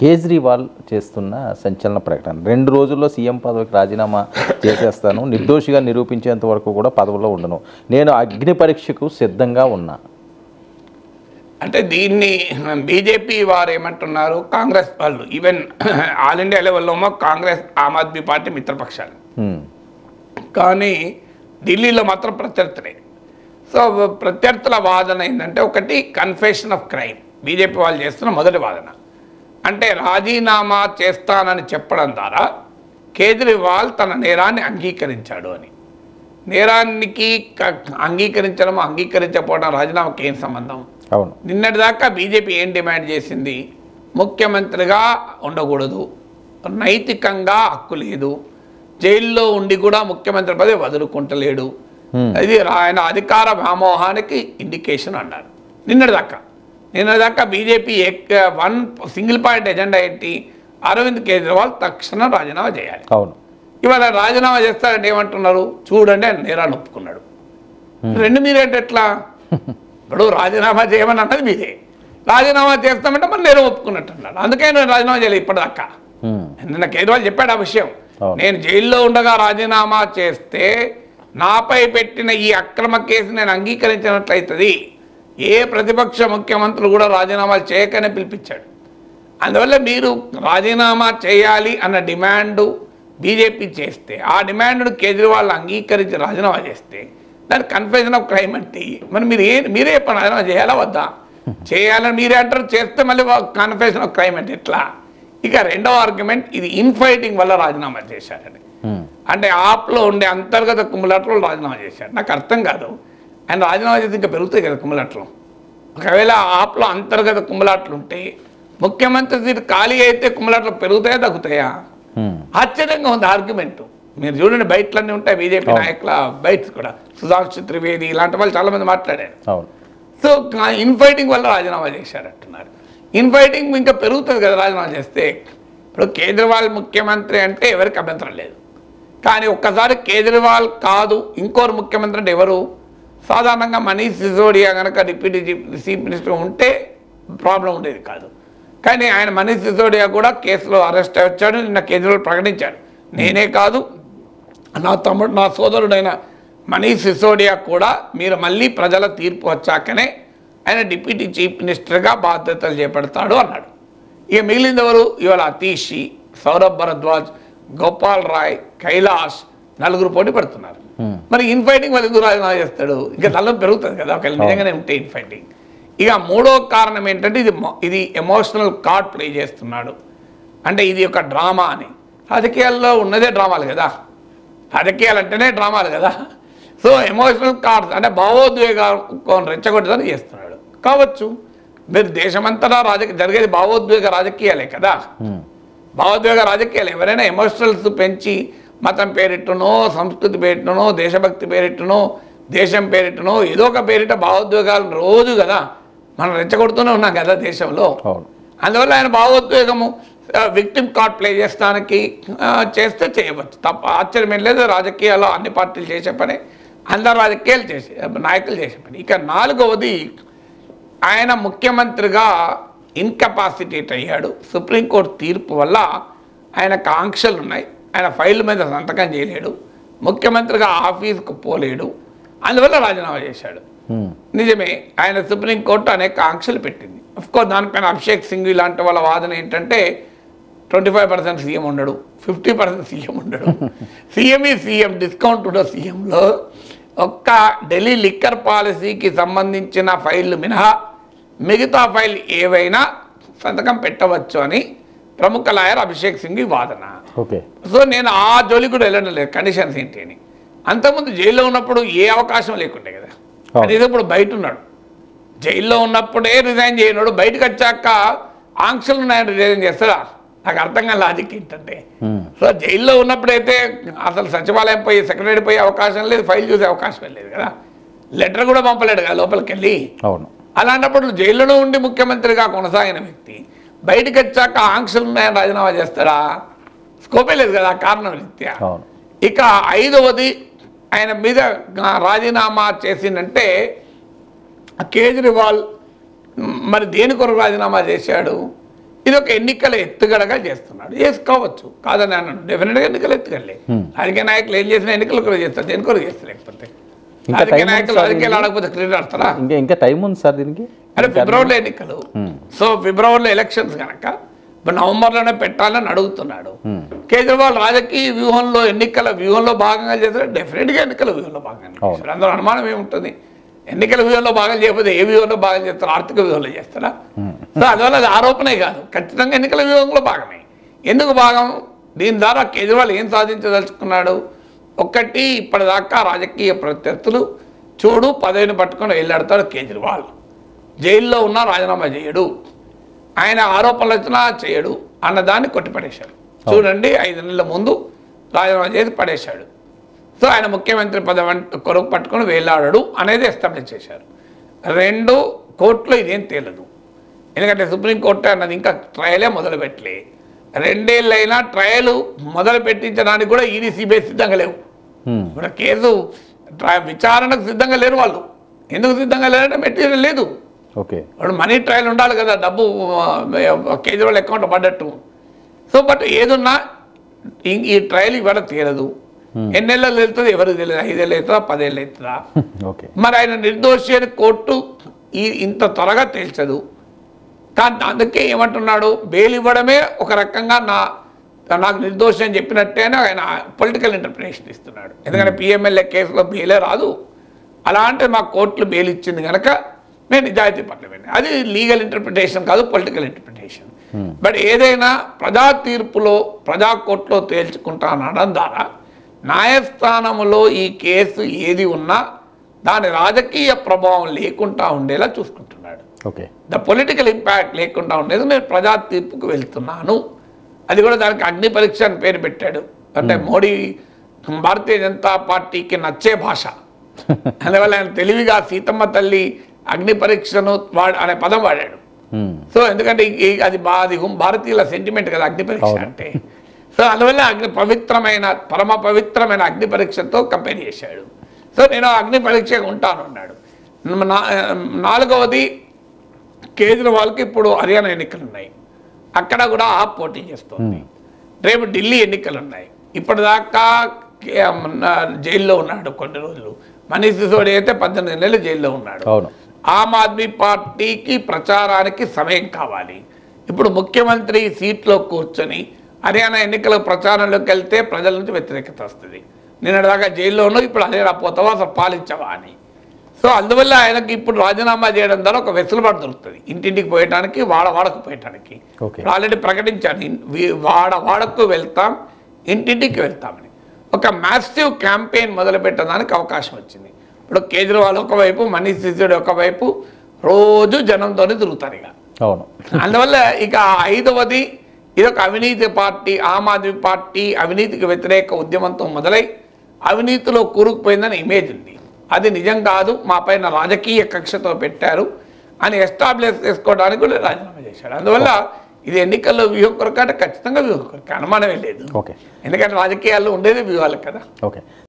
కేజ్రీవాల్ చేస్తున్న సంచలన ప్రకటన 2 రోజుల్లో సీఎం పదవికి రాజీనామా చేసేస్తాను, నిర్దోషిగా నిరూపించేంత వరకు కూడా పదవిలో ఉండను, నేను అగ్ని పరీక్షకు సిద్ధంగా ఉన్నా. అంటే దీన్ని బీజేపీ వారు ఏమంటున్నారు, కాంగ్రెస్ వాళ్ళు, ఈవెన్ ఆల్ ఇండియా లెవెల్లో కాంగ్రెస్ ఆమ్ ఆద్మీ పార్టీ మిత్రపక్షాలు, కానీ ఢిల్లీలో మాత్రం ప్రత్యర్థులే. సో ప్రత్యర్థుల వాదన ఏంటంటే, ఒకటి కన్ఫెషన్ ఆఫ్ క్రైమ్, బీజేపీ వాళ్ళు చేస్తున్న మొదటి వాదన. అంటే రాజీనామా చేస్తానని చెప్పడం ద్వారా కేజ్రీవాల్ తన నేరాన్ని అంగీకరించాడు అని. నేరానికి అంగీకరించడం అంగీకరించకపోవడం రాజీనామాకి ఏం సంబంధం? అవును. నిన్నటిదాకా బీజేపీ ఏం డిమాండ్ చేసింది? ముఖ్యమంత్రిగా ఉండకూడదు, నైతికంగా హక్కు లేదు, జైల్లో ఉండి కూడా ముఖ్యమంత్రి పదవి వదులుకుంటలేడు, ఇది ఆయన అధికార వ్యామోహానికి ఇండికేషన్ అన్నారు. నిన్నటిదాకా బీజేపీ సింగిల్ పాయింట్ ఎజెండా ఏంటి? అరవింద్ కేజ్రీవాల్ తక్షణం రాజీనామా చేయాలి. అవును. ఇవాళ రాజీనామా చేస్తారంటే ఏమంటున్నారు? చూడండి ఆయన నేరాన్ని ఒప్పుకున్నాడు. రెండు మీరేంటి ఎట్లా? ఇప్పుడు రాజీనామా చేయమని అన్నది మీరే, రాజీనామా చేస్తామంటే మరి నేరం ఒప్పుకున్నట్టు అన్నాడు. అందుకే నేను రాజీనామా చేయలేదు ఇప్పటిదాకా. నిన్న కేజ్రీవాల్ చెప్పాడు ఆ విషయం. నేను జైల్లో ఉండగా రాజీనామా చేస్తే నాపై పెట్టిన ఈ అక్రమ కేసు నేను అంగీకరించినట్లయితుంది. ఏ ప్రతిపక్ష ముఖ్యమంత్రులు కూడా రాజీనామాలు చేయకనే పిలిపించాడు. అందువల్ల మీరు రాజీనామా చేయాలి అన్న డిమాండు బీజేపీ చేస్తే, ఆ డిమాండ్ను కేజ్రీవాల్ అంగీకరించి రాజీనామా చేస్తే దాని కన్ఫెషన్ ఆఫ్ క్రైమ్ అంటే మరి మీరే చెప్పండి, రాజీనామా చేయాలా వద్దా? చేయాలని మీరే అంటారు, చేస్తే మళ్ళీ కన్ఫెషన్ ఆఫ్ క్రైమ్ అంటే ఎట్లా? ఇక రెండవ ఆర్గ్యుమెంట్, ఇది ఇన్ఫైటింగ్ వల్ల రాజీనామా చేశారని. అంటే ఆప్లో ఉండే అంతర్గత కుమ్ములాటలు రాజీనామా చేశారు. నాకు అర్థం కాదు, ఆయన రాజీనామా చేసి ఇంకా పెరుగుతాయి కదా కుమ్ములాటలు. ఒకవేళ ఆప్లో అంతర్గత కుమ్ములాటలు ఉంటే ముఖ్యమంత్రి సీటు ఖాళీ అయితే కుమ్ములాటలు పెరుగుతాయా తగ్గుతాయా? ఆశ్చర్యంగా ఉంది ఆర్గ్యుమెంట్. మీరు చూడండి, బయటలన్నీ ఉంటాయి బీజేపీ నాయకుల బయట్స్ కూడా, సుధాంశు త్రివేది ఇలాంటి వాళ్ళు చాలామంది మాట్లాడారు. సో ఇన్ఫైటింగ్ వల్ల రాజీనామా చేశారంటున్నారు. ఇన్ఫైటింగ్ ఇంకా పెరుగుతుంది కదా రాజీనామా చేస్తే. ఇప్పుడు కేజ్రీవాల్ ముఖ్యమంత్రి అంటే ఎవరికి అభ్యంతరం లేదు, కానీ ఒక్కసారి కేజ్రీవాల్ కాదు ఇంకోరు ముఖ్యమంత్రి అంటే ఎవరు? సాధారణంగా మనీష్ సిసోడియా కనుక డిప్యూటీ చీఫ్ మినిస్టర్ ఉంటే ప్రాబ్లం ఉండేది కాదు. కానీ ఆయన మనీష్ సిసోడియా కూడా కేసులో అరెస్ట్ వచ్చాడు. నిన్న కేజ్రీవాల్ ప్రకటించాడు, నేనే కాదు నా సోదరుడైన మనీష్ సిసోడియా కూడా మీరు మళ్ళీ ప్రజల తీర్పు వచ్చాకనే ఆయన డిప్యూటీ చీఫ్ మినిస్టర్గా బాధ్యతలు చేపడతాడు అన్నాడు. ఇక మిగిలింది ఎవరు? ఇవాళ అతీషి, సౌరభ్ భరద్వాజ్, గోపాల్ రాయ్, కైలాష్ నలుగురు పోటీ పడుతున్నారు. మరి ఇన్ఫైటింగ్ వాళ్ళు ఎందుకు రాజీనామా చేస్తాడు? ఇంకా తల పెరుగుతుంది కదా ఒకవేళ నిజంగానే ఉంటే ఇన్ఫైటింగ్. ఇక మూడో కారణం ఏంటంటే ఇది ఎమోషనల్ కార్డ్ ప్లే చేస్తున్నాడు. అంటే ఇది ఒక డ్రామా అని. రాజకీయాల్లో ఉన్నదే డ్రామాలు కదా, రాజకీయాలు అంటేనే డ్రామాలు కదా. సో ఎమోషనల్ కార్డ్స్ అంటే భావోద్వేగాలను రెచ్చగొట్టదని చేస్తున్నాడు కావచ్చు. మీరు దేశమంతటా జరిగేది భావోద్వేగ రాజకీయాలే కదా. భావోద్వేగ రాజకీయాలు ఎవరైనా ఎమోషనల్స్ పెంచి మతం పేరిట్టునో, సంస్కృతి పేరిట్టునో, దేశభక్తి పేరిట్టునో, దేశం పేరిట్టునో ఏదో ఒక పేరిట భావోద్వేగాలు రోజు కదా మనం రెచ్చగొడుతూనే ఉన్నాం కదా దేశంలో. అందువల్ల ఆయన భావోద్వేగము విక్టిమ్ కార్డ్ ప్లే చేస్తే చేయవచ్చు, తప్ప ఆశ్చర్యం లేదు. రాజకీయాల్లో అన్ని పార్టీలు చేసే పని, అందరు రాజకీయాలు చేసే నాయకులు చేసే పని. ఇక నాలుగవది, ఆయన ముఖ్యమంత్రిగా ఇన్కెపాసిటేట్ అయ్యాడు. సుప్రీంకోర్టు తీర్పు వల్ల ఆయనకు ఆంక్షలు ఉన్నాయి. ఆయన ఫైల్ మీద సంతకం చేయలేడు, ముఖ్యమంత్రిగా ఆఫీస్కు పోలేడు, అందువల్ల రాజీనామా చేశాడు. నిజమే, ఆయన సుప్రీంకోర్టు అనేక ఆంక్షలు పెట్టింది. అఫ్కోర్స్ దానిపైన అభిషేక్ సింఘ్వి లాంటి వాళ్ళ వాదన ఏంటంటే 25% సీఎం ఉండడు, 50% సీఎం ఉండడు, సీఎం డిస్కౌంట్ ఉండదు. సీఎంలో ఒక్క ఢిల్లీ లిక్కర్ పాలసీకి సంబంధించిన ఫైళ్ళు మినహా మిగతా ఫైల్ ఏవైనా సంతకం పెట్టవచ్చు అని ప్రముఖ లాయర్ అభిషేక్ సింఘ్వి వాదన. సో నేను ఆ జోలికి కూడా వెళ్ళడం లేదు, కండిషన్స్ ఏంటి అని. అంతకుముందు జైల్లో ఉన్నప్పుడు ఏ అవకాశం లేకుండే కదా, అనేది ఇప్పుడు బయట ఉన్నాడు. జైల్లో ఉన్నప్పుడే రిజైన్ చేయనాడు, బయటకు వచ్చాక ఆంక్షలు ఉన్నాయని రిజైన్ చేస్తాడా? నాకు అర్థం కాని లాజిక్ ఏంటంటే, సో జైల్లో ఉన్నప్పుడైతే అసలు సచివాలయం పోయి సెక్రటరీ పోయే అవకాశం లేదు, ఫైల్ చూసే అవకాశం లేదు కదా, లెటర్ కూడా పంపలేడు కదా లోపలికి వెళ్ళి. అలాంటప్పుడు జైల్లోనే ఉండి ముఖ్యమంత్రిగా కొనసాగిన వ్యక్తి బయటకు వచ్చాక ఆంక్షలు ఉన్నాయని రాజీనామా చేస్తాడా? స్కోపే లేదు కదా కారణం రీత్యా. ఇక ఐదవది, ఆయన మీద రాజీనామా చేసిందంటే కేజ్రీవాల్ మరి దేని కొరకు రాజీనామా చేశాడు? ఇది ఒక ఎన్నికల ఎత్తుగడగా చేస్తున్నాడు. చేసుకోవచ్చు, కాదని అన్నాడు. డెఫినెట్గా ఎన్నికల ఎత్తుగడలే. రాజకీయ నాయకులు ఏం చేసినా ఎన్నికలు కూడా చేస్తారు, దేని కొరకు చేస్తారు. లేకపోతే రాజకీయ నాయకులు రాజకీయాలు ఆడకపోతే క్రికెట్ ఆడతారా? ఇంకా టైం ఉంది సార్ దీనికి. అంటే ఫిబ్రవరిలో ఎన్నికలు. సో ఫిబ్రవరిలో ఎలక్షన్స్ కనుక ఇప్పుడు నవంబర్లోనే పెట్టాలని అడుగుతున్నాడు. కేజ్రీవాల్ రాజకీయ వ్యూహంలో ఎన్నికల వ్యూహంలో భాగంగా చేస్తారు. డెఫినెట్గా ఎన్నికల వ్యూహంలో భాగంగా చేస్తారు. అందులో అనుమానం ఏముంటుంది? ఎన్నికల వ్యూహంలో భాగం చేయకపోతే ఏ వ్యూహంలో భాగం చేస్తారు? ఆర్థిక వ్యూహంలో చేస్తారా? సో అందువల్ల అది ఆరోపణే కాదు, ఖచ్చితంగా ఎన్నికల వ్యూహంలో భాగమే. ఎందుకు భాగం? దీని ద్వారా కేజ్రీవాల్ ఏం సాధించదలుచుకున్నాడు? ఒకటి, ఇప్పటిదాకా రాజకీయ ప్రత్యర్థులు చూడు పదవిని పట్టుకొని వెళ్ళాడతాడు కేజ్రీవాల్. జైల్లో ఉన్నా రాజీనామా చేయడు, ఆయన ఆరోపణలు వచ్చినా చేయడు అన్నదాన్ని కొట్టిపడేశాడు. చూడండి, 5 నెలల ముందు రాజీనామా చేసి పడేశాడు. సో ఆయన ముఖ్యమంత్రి పదవి కొరకు పట్టుకొని వేలాడాడు అనేది ఎస్టాబ్లిష్ చేశారు. 2, కోర్టులో ఇదేం తేలదు, ఎందుకంటే సుప్రీంకోర్టు అన్నది ఇంకా ట్రయలే మొదలుపెట్టలే. 2 ఏళ్ళైనా ట్రయల్ మొదలు పెట్టించడానికి కూడా ఈడీ సిబిఐ సిద్ధంగా లేవు. ఇప్పుడు కేసు విచారణకు సిద్ధంగా లేరు వాళ్ళు. ఎందుకు సిద్ధంగా లేరంటే మెటీరియల్ లేదు. ఓకే, ఇప్పుడు మనీ ట్రయల్ ఉండాలి కదా, డబ్బు కేజ్రీవాల్ అకౌంట్ పడ్డట్టు. సో బట్ ఏదున్నా ఈ ట్రయల్ ఇవాళ తీరదు. ఎన్నేళ్ళు వెళ్తుంది ఎవరికి తెలియదు, 5 ఏళ్ళు అవుతుందా 10 ఏళ్ళు అవుతుందా? మరి ఆయన నిర్దోషి అని కోర్టు ఇంత త్వరగా తేల్చదు. కానీ అందుకే ఏమంటున్నాడు, బెయిల్ ఇవ్వడమే ఒక రకంగా నాకు నిర్దోషి అని చెప్పినట్టేనే ఆయన పొలిటికల్ ఇంటర్ప్రిటేషన్ ఇస్తున్నాడు. ఎందుకంటే పిఎంఎల్ఏ కేసులో బెయిలే రాదు, అలాంటి మా కోర్టులు బెయిల్ ఇచ్చింది కనుక నేను నిజాయితీ పట్ల అది లీగల్ ఇంటర్ప్రిటేషన్ కాదు, పొలిటికల్ ఇంటర్ప్రిటేషన్. బట్ ఏదైనా ప్రజా తీర్పులో ప్రజా కోర్టులో తేల్చుకుంటా అనడం ద్వారా న్యాయస్థానంలో ఈ కేసు ఏది ఉన్నా దాని రాజకీయ ప్రభావం లేకుండా ఉండేలా చూసుకుంటున్నాడు. ద పొలిటికల్ ఇంపాక్ట్ లేకుండా ఉండేది నేను ప్రజా తీర్పుకు వెళ్తున్నాను. అది కూడా దానికి అగ్ని పరీక్ష అని పేరు పెట్టాడు. అంటే మోడీ భారతీయ జనతా పార్టీకి నచ్చే భాష. అందువల్ల ఆయన తెలివిగా సీతమ్మ తల్లి అగ్ని పరీక్షను అనే పదం వాడాడు. సో ఎందుకంటే అది భారతీయుల సెంటిమెంట్ కదా అగ్ని పరీక్ష అంటే. సో అందువల్ల పరమ పవిత్రమైన అగ్ని పరీక్షతో కంపేర్ చేశాడు. సో నేను అగ్ని పరీక్ష ఉంటాను అన్నాడు. 4వది, కేజ్రీవాల్కి ఇప్పుడు హర్యానా ఎన్నికలు ఉన్నాయి, అక్కడ కూడా ఆప్ పోటీ చేస్తుంది. రేపు ఢిల్లీ ఎన్నికలు ఉన్నాయి. ఇప్పటిదాకా జైల్లో ఉన్నాడు కొన్ని రోజులు. మనీష్ సిసోడియా అయితే 18 నెలలు జైల్లో ఉన్నాడు. ఆమ్ ఆద్మీ పార్టీకి ప్రచారానికి సమయం కావాలి. ఇప్పుడు ముఖ్యమంత్రి సీట్లో కూర్చొని హర్యానా ఎన్నికల ప్రచారంలోకి వెళ్తే ప్రజల నుంచి వ్యతిరేకత వస్తుంది. నిన్నటిదాకా జైల్లో ఉన్నావు, ఇప్పుడు హర్యానా పోతావా, అసలు పాలించవా అని. సో అందువల్ల ఆయనకి ఇప్పుడు రాజీనామా చేయడం ద్వారా ఒక వెసులుబాటు దొరుకుతుంది ఇంటింటికి పోయటానికి, వాడకు పోయటానికి. ఆల్రెడీ ప్రకటించాను, వాడకు వెళ్తాం, ఇంటింటికి వెళ్తామని. ఒక మ్యాసివ్ క్యాంపెయిన్ మొదలు పెట్టడానికి అవకాశం వచ్చింది. ఇప్పుడు కేజ్రీవాల్ ఒకవైపు, మనీష్ సిసోడియా ఒకవైపు, రోజు జనంతోనే తిరుగుతారు ఇక. అందువల్ల ఇక 5వది, ఇదొక అవినీతి పార్టీ. ఆమ్ ఆద్మీ పార్టీ అవినీతికి వ్యతిరేక ఉద్యమంతో మొదలై అవినీతిలో కూరుకుపోయిందని ఇమేజ్ ఉంది. అది నిజం కాదు, మా పైన రాజకీయ కక్షతో పెట్టారు అని ఎస్టాబ్లిష్ చేసుకోవడానికి కూడా రాజీనామా చేశాడు. అందువల్ల ఇది ఎన్నికల్లో వ్యూహం కొరకు అంటే ఖచ్చితంగా వ్యూహం కొరకు అనుమానమే లేదు. ఎందుకంటే రాజకీయాల్లో ఉండేది వ్యూహాలు కదా.